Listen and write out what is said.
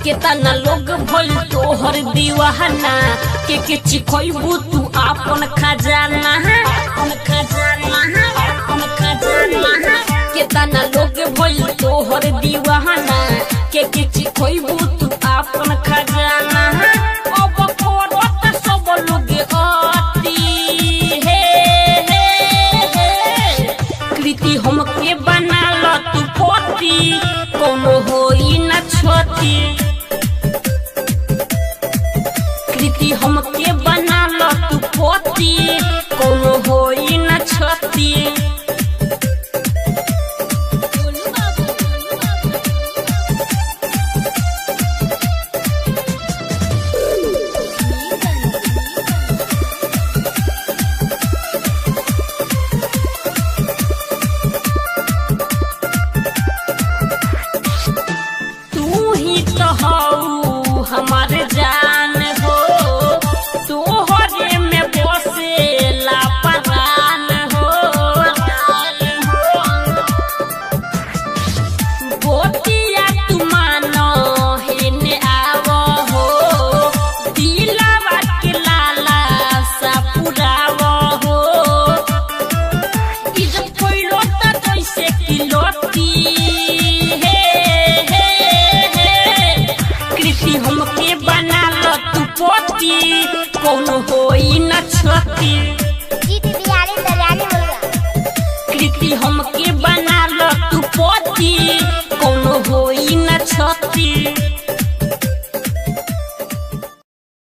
केतना लोग भइल तोहर दीवाना के चिखइबू तू आपन खजाना अपन खजाना अपन खजाना। केतना लोग भइल तोहर दीवाना के चिखइबू तू आपन खजाना। अब करत सब लोग अति हे कृति हमके बना ल तू पति कोनो होई न छती। कृति हमके बना ल तू पति कोनो होई न छती। तू ही तो हऊ हमार जान हो तोहरे में बसेला परान हो। गोतिया तू मानो हेने आव हो दिलवा के लाला सा पुराव हो। इज्जत कोइलो त कैसे किलोती कृति हमके बना ल तू पति कोनो होई न छती। कृति हमके बना ल तू पति कोनो होई न छती।